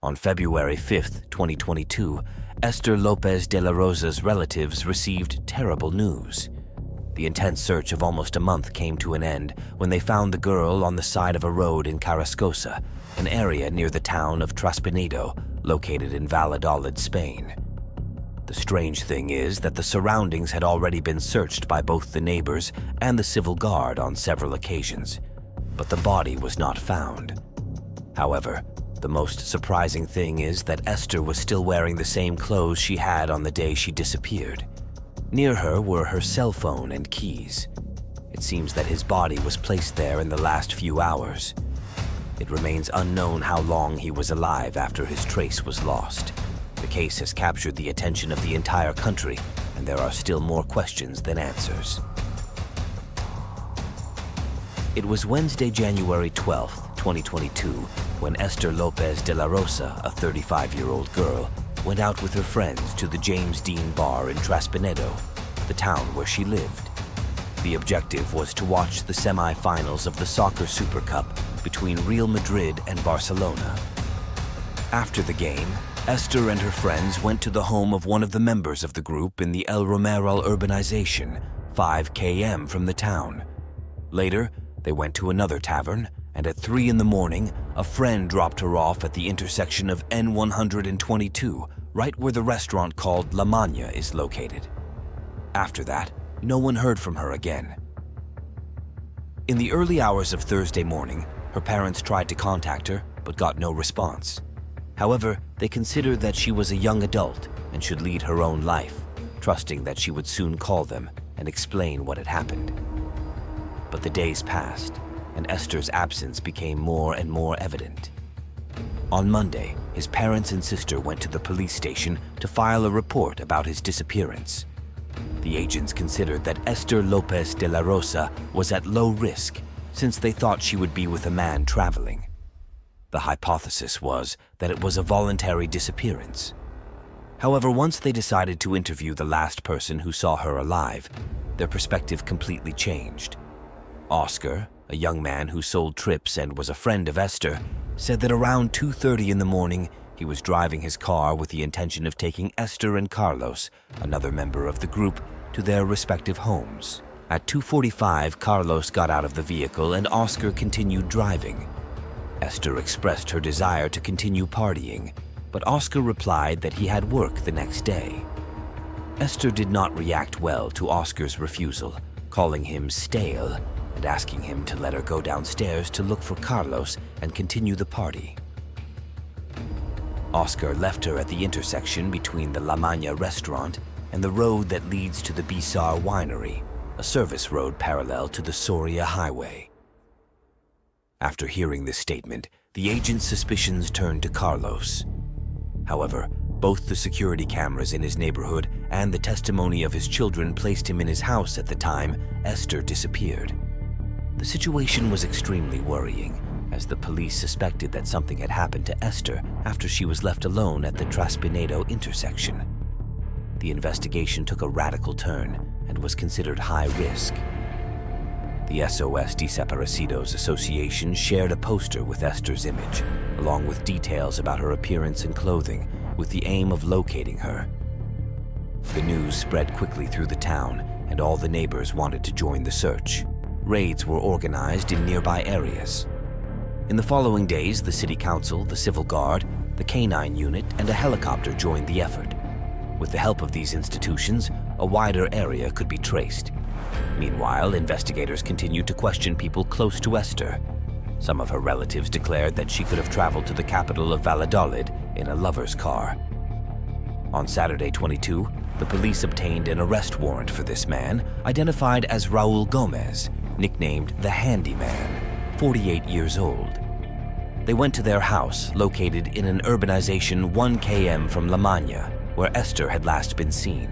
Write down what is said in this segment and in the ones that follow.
On February 5, 2022, Esther López de la Rosa's relatives received terrible news. The intense search of almost a month came to an end when they found the girl on the side of a road in Carrascosa, an area near the town of Transpinedo, located in Valladolid, Spain. The strange thing is that the surroundings had already been searched by both the neighbors and the civil guard on several occasions, but the body was not found. However, the most surprising thing is that Esther was still wearing the same clothes she had on the day she disappeared. Near her were her cell phone and keys. It seems that his body was placed there in the last few hours. It remains unknown how long he was alive after his trace was lost. The case has captured the attention of the entire country, and there are still more questions than answers. It was Wednesday, January 12, 2022, when Esther López de la Rosa, a 35-year-old girl, went out with her friends to the James Dean Bar in Transpinedo, the town where she lived. The objective was to watch the semi-finals of the Soccer Super Cup between Real Madrid and Barcelona. After the game, Esther and her friends went to the home of one of the members of the group in the El Romeral urbanization, 5 km from the town. Later, they went to another tavern, and at 3 in the morning, a friend dropped her off at the intersection of N122, right where the restaurant called La Maña is located. After that, no one heard from her again. In the early hours of Thursday morning, her parents tried to contact her, but got no response. However, they considered that she was a young adult and should lead her own life, trusting that she would soon call them and explain what had happened. But the days passed, and Esther's absence became more and more evident. On Monday, his parents and sister went to the police station to file a report about his disappearance. The agents considered that Esther López de la Rosa was at low risk since they thought she would be with a man traveling. The hypothesis was that it was a voluntary disappearance. However, once they decided to interview the last person who saw her alive, their perspective completely changed. Óscar, a young man who sold trips and was a friend of Esther, said that around 2:30 in the morning, he was driving his car with the intention of taking Esther and Carlos, another member of the group, to their respective homes. At 2:45, Carlos got out of the vehicle and Óscar continued driving. Esther expressed her desire to continue partying, but Óscar replied that he had work the next day. Esther did not react well to Óscar's refusal, calling him stale and asking him to let her go downstairs to look for Carlos and continue the party. Óscar left her at the intersection between the La Maña restaurant and the road that leads to the Bizarre Winery, a service road parallel to the Soria Highway. After hearing this statement, the agent's suspicions turned to Carlos. However, both the security cameras in his neighborhood and the testimony of his children placed him in his house at the time Esther disappeared. The situation was extremely worrying, as the police suspected that something had happened to Esther after she was left alone at the Transpinedo intersection. The investigation took a radical turn and was considered high risk. The SOS Desaparecidos Association shared a poster with Esther's image, along with details about her appearance and clothing, with the aim of locating her. The news spread quickly through the town, and all the neighbors wanted to join the search. Raids were organized in nearby areas. In the following days, the city council, the civil guard, the canine unit, and a helicopter joined the effort. With the help of these institutions, a wider area could be traced. Meanwhile, investigators continued to question people close to Esther. Some of her relatives declared that she could have traveled to the capital of Valladolid in a lover's car. On Saturday 22, the police obtained an arrest warrant for this man, identified as Raúl Gómez, nicknamed the Handyman, 48 years old. They went to their house, located in an urbanization 1 km from La Maña, where Esther had last been seen.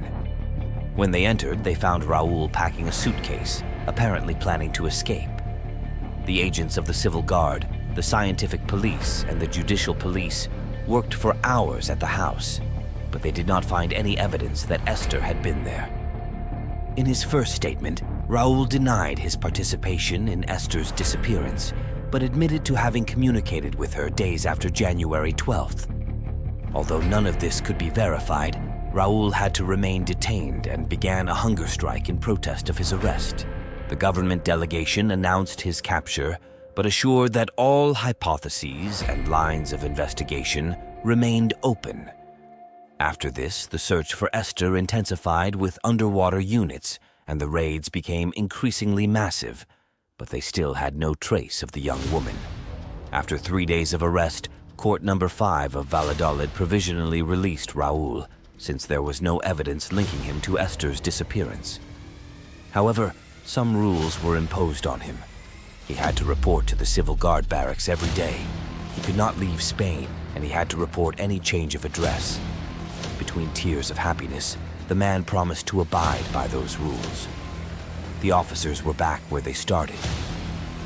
When they entered, they found Raúl packing a suitcase, apparently planning to escape. The agents of the civil guard, the scientific police, and the judicial police worked for hours at the house, but they did not find any evidence that Esther had been there. In his first statement, Raúl denied his participation in Esther's disappearance, but admitted to having communicated with her days after January 12th. Although none of this could be verified, Raúl had to remain detained and began a hunger strike in protest of his arrest. The government delegation announced his capture, but assured that all hypotheses and lines of investigation remained open. After this, the search for Esther intensified with underwater units, and the raids became increasingly massive, but they still had no trace of the young woman. After 3 days of arrest, Court Number 5 of Valladolid provisionally released Raúl, since there was no evidence linking him to Esther's disappearance. However, some rules were imposed on him. He had to report to the civil guard barracks every day. He could not leave Spain, and he had to report any change of address. Between tears of happiness, the man promised to abide by those rules. The officers were back where they started.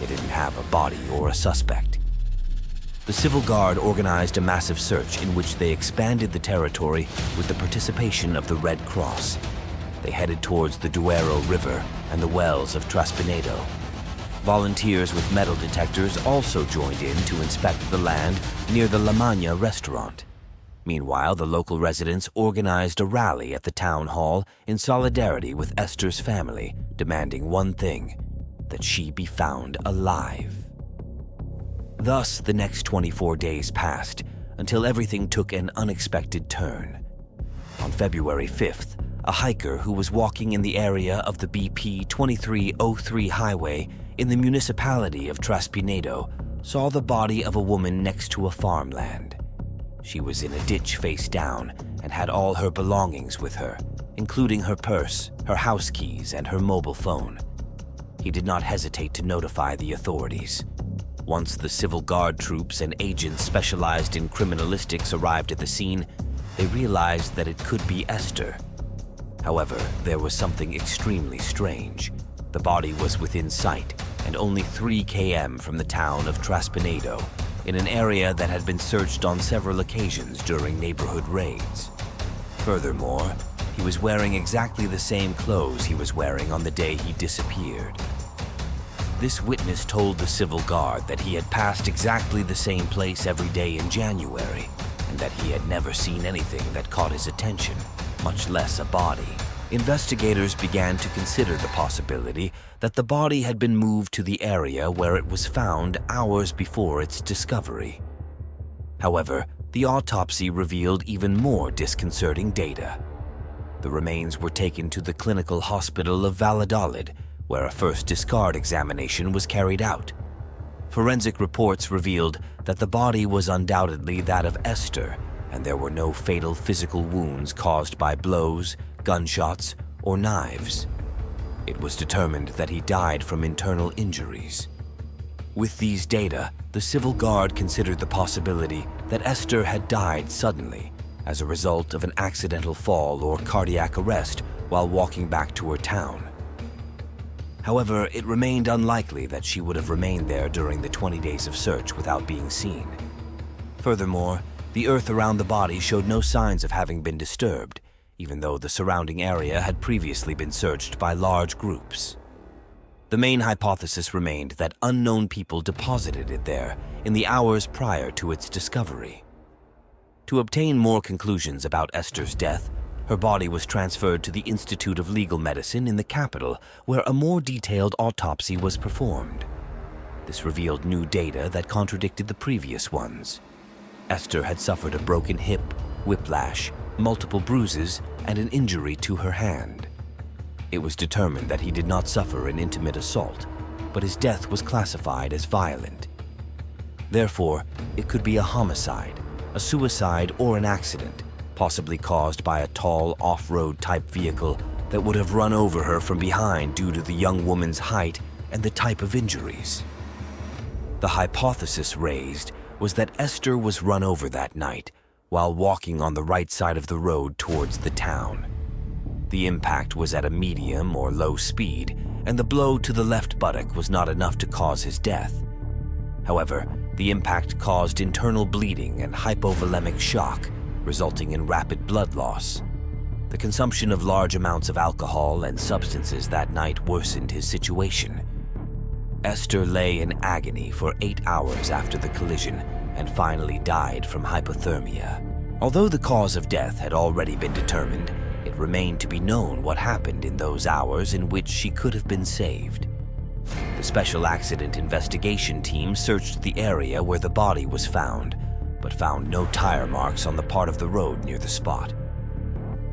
They didn't have a body or a suspect. The civil guard organized a massive search in which they expanded the territory with the participation of the Red Cross. They headed towards the Duero River and the wells of Transpinedo. Volunteers with metal detectors also joined in to inspect the land near the La Maña restaurant. Meanwhile, the local residents organized a rally at the town hall in solidarity with Esther's family, demanding one thing: that she be found alive. Thus, the next 24 days passed until everything took an unexpected turn. On February 5th, a hiker who was walking in the area of the BP 2303 highway in the municipality of Transpinedo saw the body of a woman next to a farmland. She was in a ditch face down and had all her belongings with her, including her purse, her house keys, and her mobile phone. He did not hesitate to notify the authorities. Once the civil guard troops and agents specialized in criminalistics arrived at the scene, they realized that it could be Esther. However, there was something extremely strange. The body was within sight and only 3 km from the town of Transpinedo, in an area that had been searched on several occasions during neighborhood raids. Furthermore, he was wearing exactly the same clothes he was wearing on the day he disappeared. This witness told the civil guard that he had passed exactly the same place every day in January, and that he had never seen anything that caught his attention, much less a body. Investigators began to consider the possibility that the body had been moved to the area where it was found hours before its discovery. However, the autopsy revealed even more disconcerting data. The remains were taken to the clinical hospital of Valladolid, where a first discard examination was carried out. Forensic reports revealed that the body was undoubtedly that of Esther, and there were no fatal physical wounds caused by blows, gunshots, or knives. It was determined that he died from internal injuries. With these data, the civil guard considered the possibility that Esther had died suddenly as a result of an accidental fall or cardiac arrest while walking back to her town. However, it remained unlikely that she would have remained there during the 20 days of search without being seen. Furthermore, the earth around the body showed no signs of having been disturbed, even though the surrounding area had previously been searched by large groups. The main hypothesis remained that unknown people deposited it there in the hours prior to its discovery. To obtain more conclusions about Esther's death, her body was transferred to the Institute of Legal Medicine in the capital, where a more detailed autopsy was performed. This revealed new data that contradicted the previous ones. Esther had suffered a broken hip, whiplash, multiple bruises, and an injury to her hand. It was determined that he did not suffer an intimate assault, but his death was classified as violent. Therefore, it could be a homicide, a suicide, or an accident, possibly caused by a tall off-road type vehicle that would have run over her from behind due to the young woman's height and the type of injuries. The hypothesis raised was that Esther was run over that night while walking on the right side of the road towards the town. The impact was at a medium or low speed, and the blow to the left buttock was not enough to cause his death. However, the impact caused internal bleeding and hypovolemic shock, resulting in rapid blood loss. The consumption of large amounts of alcohol and substances that night worsened his situation. Esther lay in agony for 8 hours after the collision and finally died from hypothermia. Although the cause of death had already been determined, it remained to be known what happened in those hours in which she could have been saved. The Special Accident Investigation Team searched the area where the body was found, but found no tire marks on the part of the road near the spot.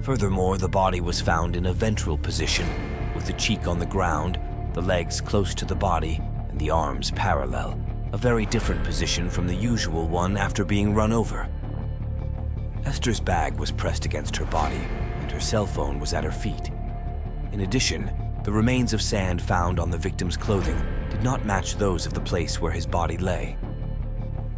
Furthermore, the body was found in a ventral position, with the cheek on the ground, the legs close to the body, and the arms parallel, a very different position from the usual one after being run over. Esther's bag was pressed against her body, and her cell phone was at her feet. In addition, the remains of sand found on the victim's clothing did not match those of the place where his body lay.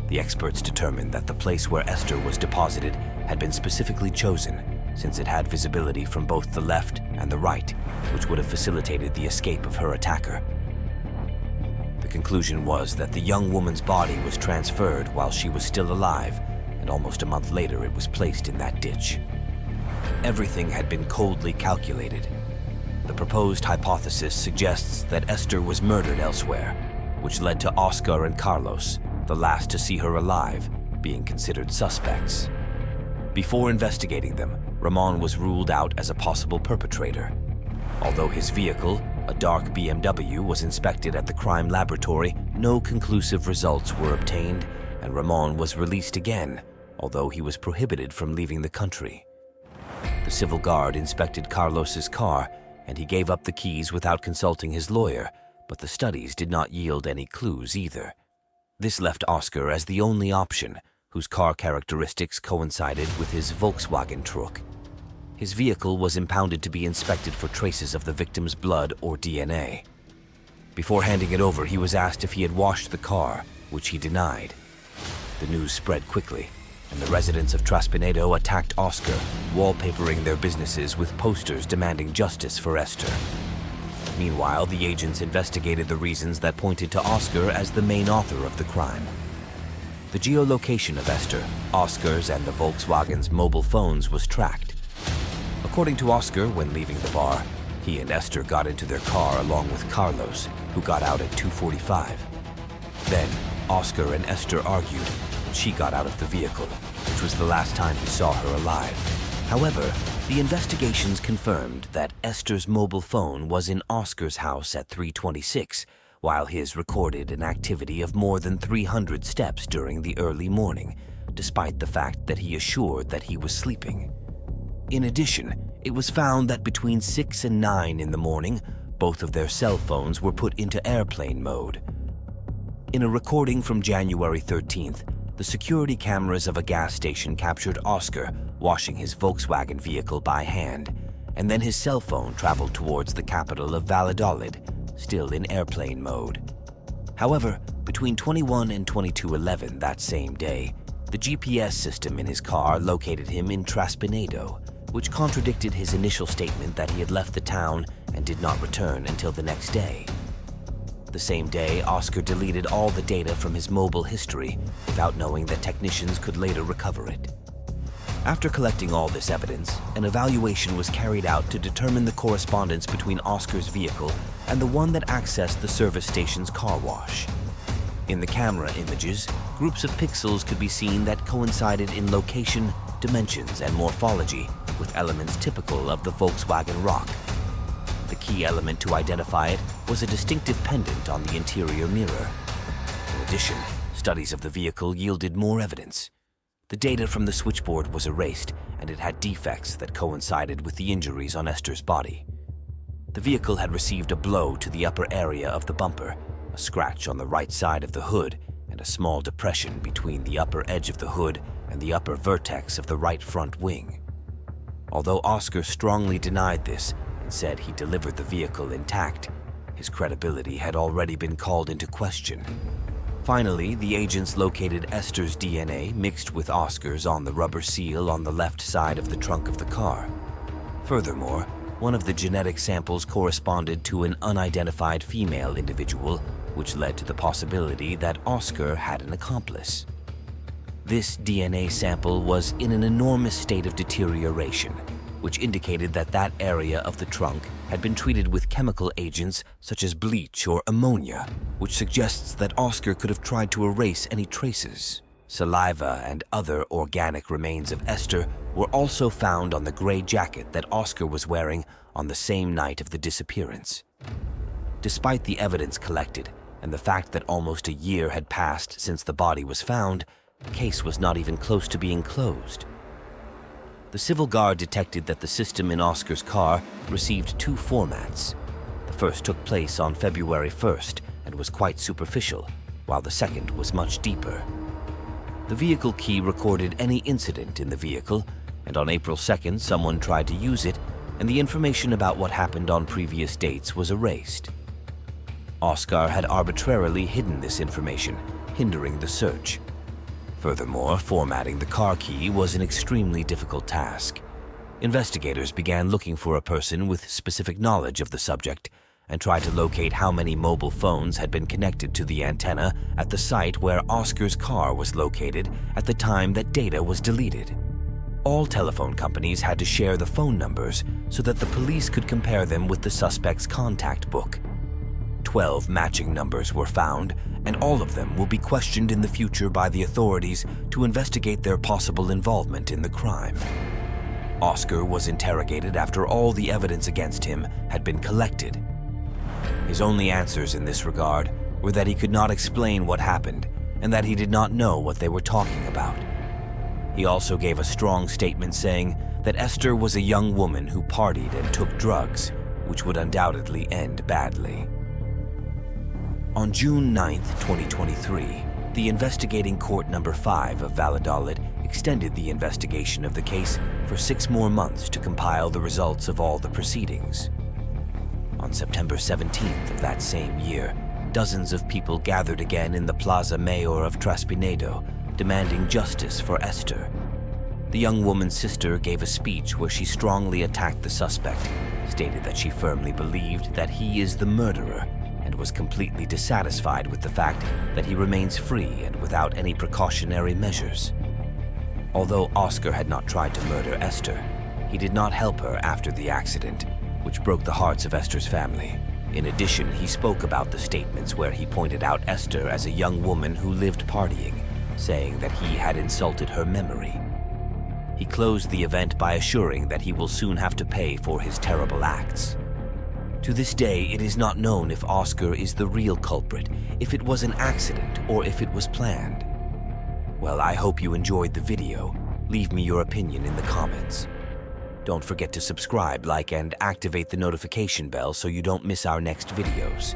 The experts determined that the place where Esther was deposited had been specifically chosen, since it had visibility from both the left and the right, which would have facilitated the escape of her attacker. The conclusion was that the young woman's body was transferred while she was still alive, and almost a month later it was placed in that ditch. Everything had been coldly calculated. The proposed hypothesis suggests that Esther was murdered elsewhere, which led to Óscar and Carlos, the last to see her alive, being considered suspects. Before investigating them, Ramon was ruled out as a possible perpetrator. Although his vehicle, a dark BMW, was inspected at the crime laboratory, no conclusive results were obtained, and Ramon was released again, although he was prohibited from leaving the country. The civil guard inspected Carlos's car, and he gave up the keys without consulting his lawyer, but the studies did not yield any clues either. This left Óscar as the only option, whose car characteristics coincided with his Volkswagen truck. His vehicle was impounded to be inspected for traces of the victim's blood or DNA. Before handing it over, he was asked if he had washed the car, which he denied. The news spread quickly, and the residents of Transpinedo attacked Óscar, wallpapering their businesses with posters demanding justice for Esther. Meanwhile, the agents investigated the reasons that pointed to Óscar as the main author of the crime. The geolocation of Esther, Óscar's, and the Volkswagen's mobile phones was tracked. According to Óscar, when leaving the bar, he and Esther got into their car along with Carlos, who got out at 2:45. Then, Óscar and Esther argued, and she got out of the vehicle, which was the last time he saw her alive. However, the investigations confirmed that Esther's mobile phone was in Óscar's house at 3:26, while his recorded an activity of more than 300 steps during the early morning, despite the fact that he assured that he was sleeping. In addition, it was found that between 6 and 9 in the morning, both of their cell phones were put into airplane mode. In a recording from January 13th, the security cameras of a gas station captured Óscar washing his Volkswagen vehicle by hand, and then his cell phone traveled towards the capital of Valladolid, still in airplane mode. However, between 21 and 22:11 that same day, the GPS system in his car located him in Transpinedo, which contradicted his initial statement that he had left the town and did not return until the next day. The same day, Óscar deleted all the data from his mobile history without knowing that technicians could later recover it. After collecting all this evidence, an evaluation was carried out to determine the correspondence between Óscar's vehicle and the one that accessed the service station's car wash. In the camera images, groups of pixels could be seen that coincided in location, dimensions, and morphology with elements typical of the Volkswagen rock. The key element to identify it was a distinctive pendant on the interior mirror. In addition, studies of the vehicle yielded more evidence. The data from the switchboard was erased, and it had defects that coincided with the injuries on Esther's body. The vehicle had received a blow to the upper area of the bumper, a scratch on the right side of the hood, and a small depression between the upper edge of the hood and the upper vertex of the right front wing. Although Óscar strongly denied this and said he delivered the vehicle intact, his credibility had already been called into question. Finally, the agents located Esther's DNA mixed with Óscar's on the rubber seal on the left side of the trunk of the car. Furthermore, one of the genetic samples corresponded to an unidentified female individual, which led to the possibility that Óscar had an accomplice. This DNA sample was in an enormous state of deterioration, which indicated that that area of the trunk had been treated with chemical agents such as bleach or ammonia, which suggests that Óscar could have tried to erase any traces. Saliva and other organic remains of Esther were also found on the gray jacket that Óscar was wearing on the same night of the disappearance. Despite the evidence collected and the fact that almost a year had passed since the body was found, the case was not even close to being closed. The civil guard detected that the system in Óscar's car received 2 formats. The first took place on February 1st and was quite superficial, while the second was much deeper. The vehicle key recorded any incident in the vehicle, and on April 2nd, someone tried to use it, and the information about what happened on previous dates was erased. Óscar had arbitrarily hidden this information, hindering the search. Furthermore, formatting the car key was an extremely difficult task. Investigators began looking for a person with specific knowledge of the subject and tried to locate how many mobile phones had been connected to the antenna at the site where Óscar's car was located at the time that data was deleted. All telephone companies had to share the phone numbers so that the police could compare them with the suspect's contact book. 12 matching numbers were found, and all of them will be questioned in the future by the authorities to investigate their possible involvement in the crime. Óscar was interrogated after all the evidence against him had been collected. His only answers in this regard were that he could not explain what happened and that he did not know what they were talking about. He also gave a strong statement saying that Esther was a young woman who partied and took drugs, which would undoubtedly end badly. On June 9, 2023, the investigating court number 5 of Valladolid extended the investigation of the case for 6 more months to compile the results of all the proceedings. On September 17th of that same year, dozens of people gathered again in the Plaza Mayor of Transpinedo, demanding justice for Esther. The young woman's sister gave a speech where she strongly attacked the suspect, stated that she firmly believed that he is the murderer, and was completely dissatisfied with the fact that he remains free and without any precautionary measures. Although Óscar had not tried to murder Esther, he did not help her after the accident, which broke the hearts of Esther's family. In addition, he spoke about the statements where he pointed out Esther as a young woman who lived partying, saying that he had insulted her memory. He closed the event by assuring that he will soon have to pay for his terrible acts. To this day, it is not known if Óscar is the real culprit, if it was an accident, or if it was planned. Well, I hope you enjoyed the video. Leave me your opinion in the comments. Don't forget to subscribe, like, and activate the notification bell so you don't miss our next videos.